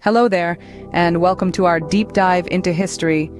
Hello there, and welcome to our deep dive into history.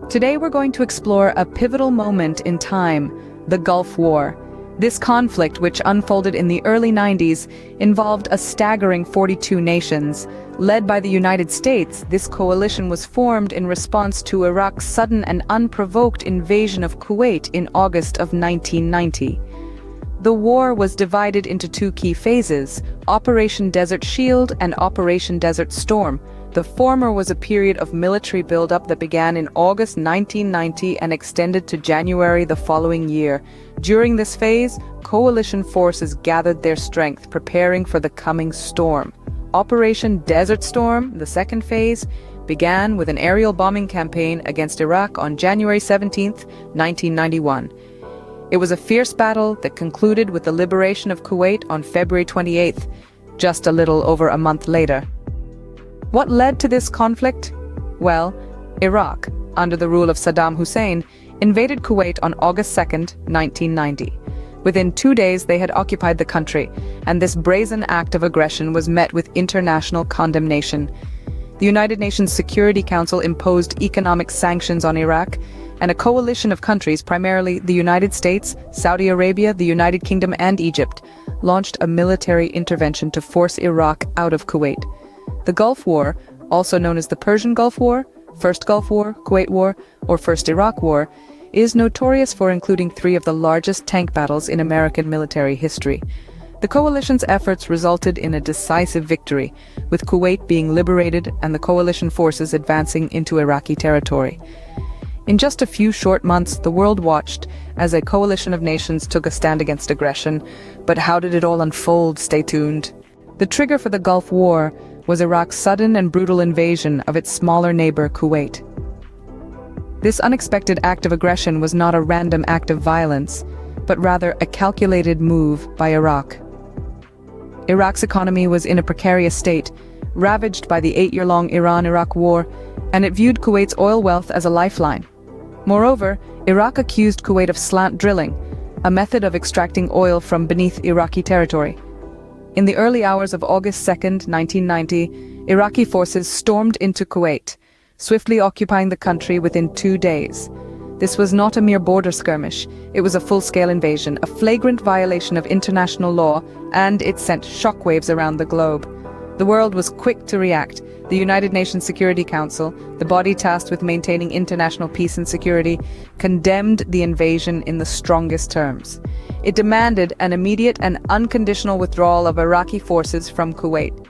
Today we're going to explore a pivotal moment in time, the Gulf War. This conflict, which unfolded in the early 90s, involved a staggering 42 nations. Led by the United States, this coalition was formed in response to Iraq's sudden and unprovoked invasion of Kuwait in August of 1990. The war was divided into two key phases, Operation Desert Shield and Operation Desert Storm. The former was a period of military buildup that began in August 1990 and extended to January the following year. During this phase, coalition forces gathered their strength, preparing for the coming storm. Operation Desert Storm, the second phase, began with an aerial bombing campaign against Iraq on January 17, 1991. It was a fierce battle that concluded with the liberation of Kuwait on February 28th, just a little over a month later. What led to this conflict? Well, Iraq, under the rule of Saddam Hussein, invaded Kuwait on August 2, 1990. Within 2 days, they had occupied the country, and this brazen act of aggression was met with international condemnation. The United Nations Security Council imposed economic sanctions on Iraq, and a coalition of countries, primarily the United States, Saudi Arabia, the United Kingdom, and Egypt, launched a military intervention to force Iraq out of Kuwait. The Gulf War, also known as the Persian Gulf War, First Gulf War, Kuwait War, or First Iraq War, is notorious for including three of the largest tank battles in American military history. The coalition's efforts resulted in a decisive victory, with Kuwait being liberated and the coalition forces advancing into Iraqi territory. In just a few short months, the world watched as a coalition of nations took a stand against aggression. But how did it all unfold? Stay tuned. The trigger for the Gulf War was Iraq's sudden and brutal invasion of its smaller neighbor, Kuwait. This unexpected act of aggression was not a random act of violence, but rather a calculated move by Iraq. Iraq's economy was in a precarious state, ravaged by the 8-year-long Iran-Iraq War, and it viewed Kuwait's oil wealth as a lifeline. Moreover, Iraq accused Kuwait of slant drilling, a method of extracting oil from beneath Iraqi territory. In the early hours of August 2, 1990, Iraqi forces stormed into Kuwait, swiftly occupying the country within 2 days. This was not a mere border skirmish, it was a full-scale invasion, a flagrant violation of international law, and it sent shockwaves around the globe. The world was quick to react. The United Nations Security Council, the body tasked with maintaining international peace and security, condemned the invasion in the strongest terms. It demanded an immediate and unconditional withdrawal of Iraqi forces from Kuwait.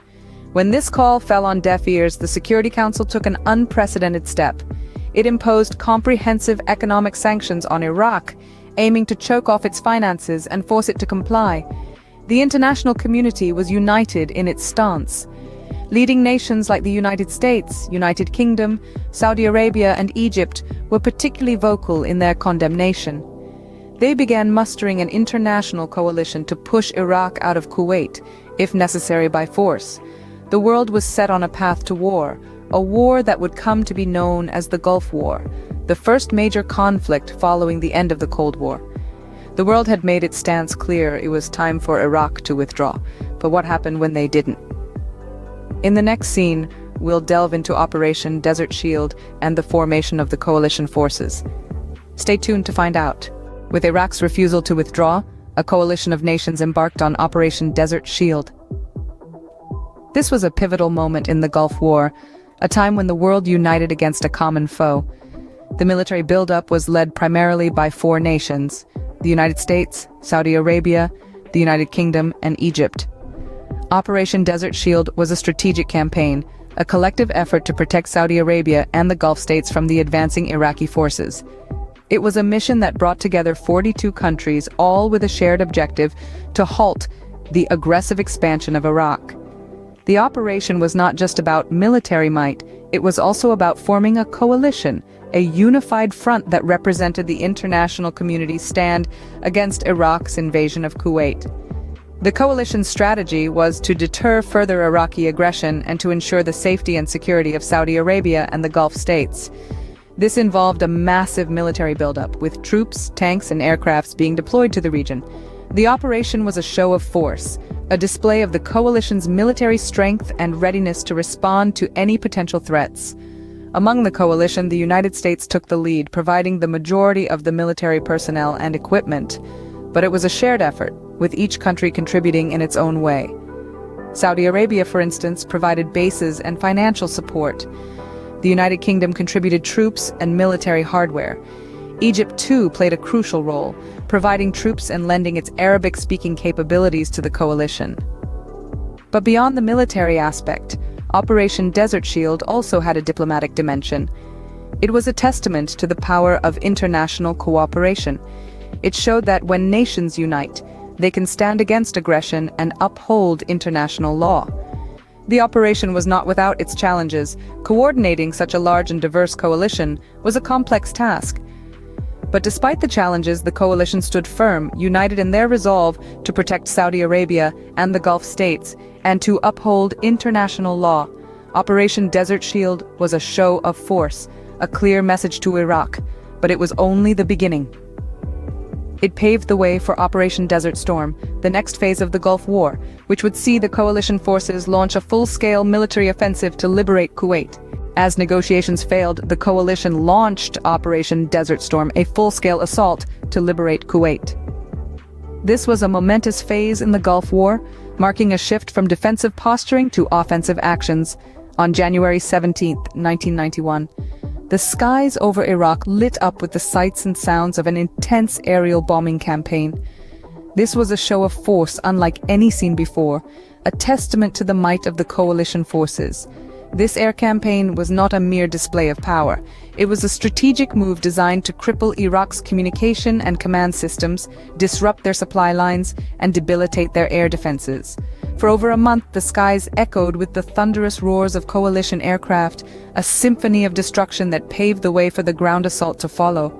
When this call fell on deaf ears, the Security Council took an unprecedented step. It imposed comprehensive economic sanctions on Iraq, aiming to choke off its finances and force it to comply. The international community was united in its stance. Leading nations like the United States, United Kingdom, Saudi Arabia, and Egypt were particularly vocal in their condemnation. They began mustering an international coalition to push Iraq out of Kuwait, if necessary by force. The world was set on a path to war, a war that would come to be known as the Gulf War, the first major conflict following the end of the Cold War. The world had made its stance clear. It was time for Iraq to withdraw. But what happened when they didn't? In the next scene, we'll delve into Operation Desert Shield and the formation of the coalition forces. Stay tuned to find out. With Iraq's refusal to withdraw, a coalition of nations embarked on Operation Desert Shield. This was a pivotal moment in the Gulf War, a time when the world united against a common foe. The military buildup was led primarily by 4 nations: the United States, Saudi Arabia, the United Kingdom, and Egypt. Operation Desert Shield was a strategic campaign, a collective effort to protect Saudi Arabia and the Gulf states from the advancing Iraqi forces. It was a mission that brought together 42 countries, all with a shared objective to halt the aggressive expansion of Iraq. The operation was not just about military might, it was also about forming a coalition, a unified front that represented the international community's stand against Iraq's invasion of Kuwait. The coalition's strategy was to deter further Iraqi aggression and to ensure the safety and security of Saudi Arabia and the Gulf states. This involved a massive military buildup, with troops, tanks, and aircrafts being deployed to the region. The operation was a show of force, a display of the coalition's military strength and readiness to respond to any potential threats. Among the coalition, the United States took the lead, providing the majority of the military personnel and equipment. But it was a shared effort, with each country contributing in its own way. Saudi Arabia, for instance, provided bases and financial support. The United Kingdom contributed troops and military hardware. Egypt, too, played a crucial role, providing troops and lending its Arabic-speaking capabilities to the coalition. But beyond the military aspect, Operation Desert Shield also had a diplomatic dimension. It was a testament to the power of international cooperation. It showed that when nations unite, they can stand against aggression and uphold international law. The operation was not without its challenges. Coordinating such a large and diverse coalition was a complex task. But despite the challenges, the coalition stood firm, united in their resolve to protect Saudi Arabia and the Gulf states, and to uphold international law. Operation Desert Shield was a show of force, a clear message to Iraq, but it was only the beginning. It paved the way for Operation Desert Storm, the next phase of the Gulf War, which would see the coalition forces launch a full-scale military offensive to liberate Kuwait. As negotiations failed, the coalition launched Operation Desert Storm, a full-scale assault to liberate Kuwait. This was a momentous phase in the Gulf War, marking a shift from defensive posturing to offensive actions. On January 17, 1991, the skies over Iraq lit up with the sights and sounds of an intense aerial bombing campaign. This was a show of force unlike any seen before, a testament to the might of the coalition forces. This air campaign was not a mere display of power. It was a strategic move designed to cripple Iraq's communication and command systems, disrupt their supply lines, and debilitate their air defenses. For over a month, the skies echoed with the thunderous roars of coalition aircraft, a symphony of destruction that paved the way for the ground assault to follow.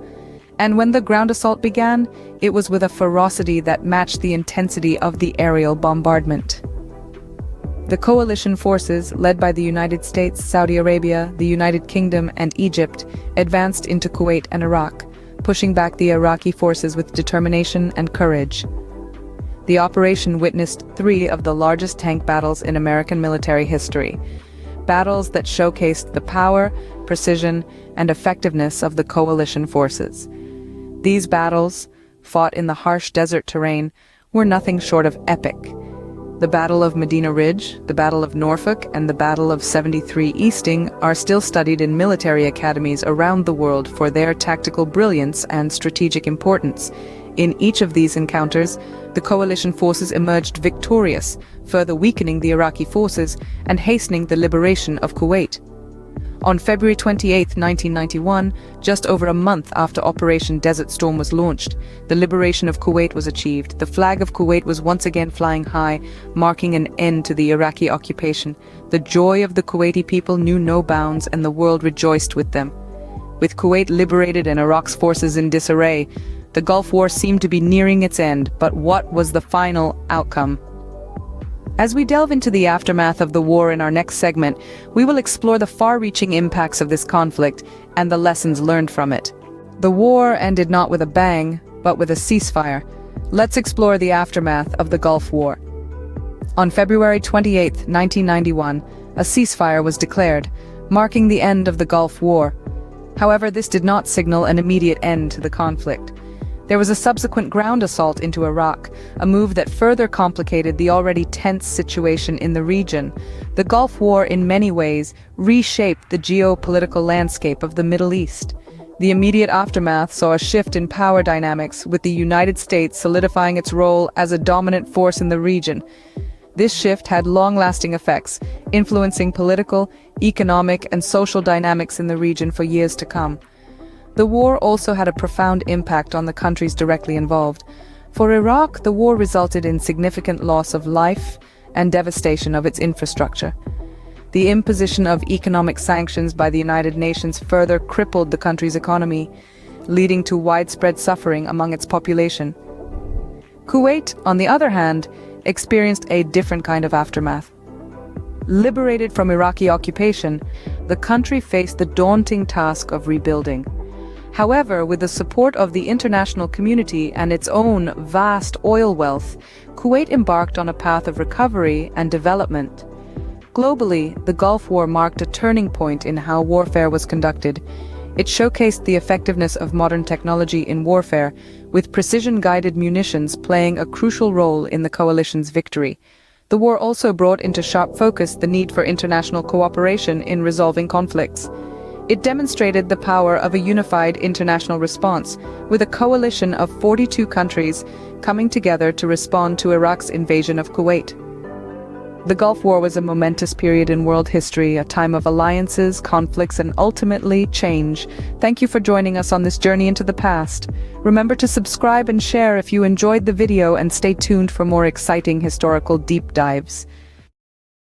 And when the ground assault began, it was with a ferocity that matched the intensity of the aerial bombardment. The coalition forces, led by the United States, Saudi Arabia, the United Kingdom, and Egypt, advanced into Kuwait and Iraq, pushing back the Iraqi forces with determination and courage. The operation witnessed 3 of the largest tank battles in American military history, battles that showcased the power, precision, and effectiveness of the coalition forces. These battles, fought in the harsh desert terrain, were nothing short of epic. The Battle of Medina Ridge, the Battle of Norfolk, and the Battle of 73 Easting are still studied in military academies around the world for their tactical brilliance and strategic importance. In each of these encounters, the coalition forces emerged victorious, further weakening the Iraqi forces and hastening the liberation of Kuwait. On February 28, 1991, just over a month after Operation Desert Storm was launched, the liberation of Kuwait was achieved. The flag of Kuwait was once again flying high, marking an end to the Iraqi occupation. The joy of the Kuwaiti people knew no bounds, and the world rejoiced with them. With Kuwait liberated and Iraq's forces in disarray, the Gulf War seemed to be nearing its end, but what was the final outcome? As we delve into the aftermath of the war in our next segment, we will explore the far-reaching impacts of this conflict and the lessons learned from it. The war ended not with a bang, but with a ceasefire. Let's explore the aftermath of the Gulf War. On February 28, 1991, a ceasefire was declared, marking the end of the Gulf War. However, this did not signal an immediate end to the conflict. There was a subsequent ground assault into Iraq, a move that further complicated the already tense situation in the region. The Gulf War, in many ways, reshaped the geopolitical landscape of the Middle East. The immediate aftermath saw a shift in power dynamics, with the United States solidifying its role as a dominant force in the region. This shift had long-lasting effects, influencing political, economic, and social dynamics in the region for years to come. The war also had a profound impact on the countries directly involved. For Iraq, the war resulted in significant loss of life and devastation of its infrastructure. The imposition of economic sanctions by the United Nations further crippled the country's economy, leading to widespread suffering among its population. Kuwait, on the other hand, experienced a different kind of aftermath. Liberated from Iraqi occupation, the country faced the daunting task of rebuilding. However, with the support of the international community and its own vast oil wealth, Kuwait embarked on a path of recovery and development. Globally, the Gulf War marked a turning point in how warfare was conducted. It showcased the effectiveness of modern technology in warfare, with precision-guided munitions playing a crucial role in the coalition's victory. The war also brought into sharp focus the need for international cooperation in resolving conflicts. It demonstrated the power of a unified international response, with a coalition of 42 countries coming together to respond to Iraq's invasion of Kuwait. The Gulf War was a momentous period in world history, a time of alliances, conflicts, and ultimately change. Thank you for joining us on this journey into the past. Remember to subscribe and share if you enjoyed the video, and stay tuned for more exciting historical deep dives.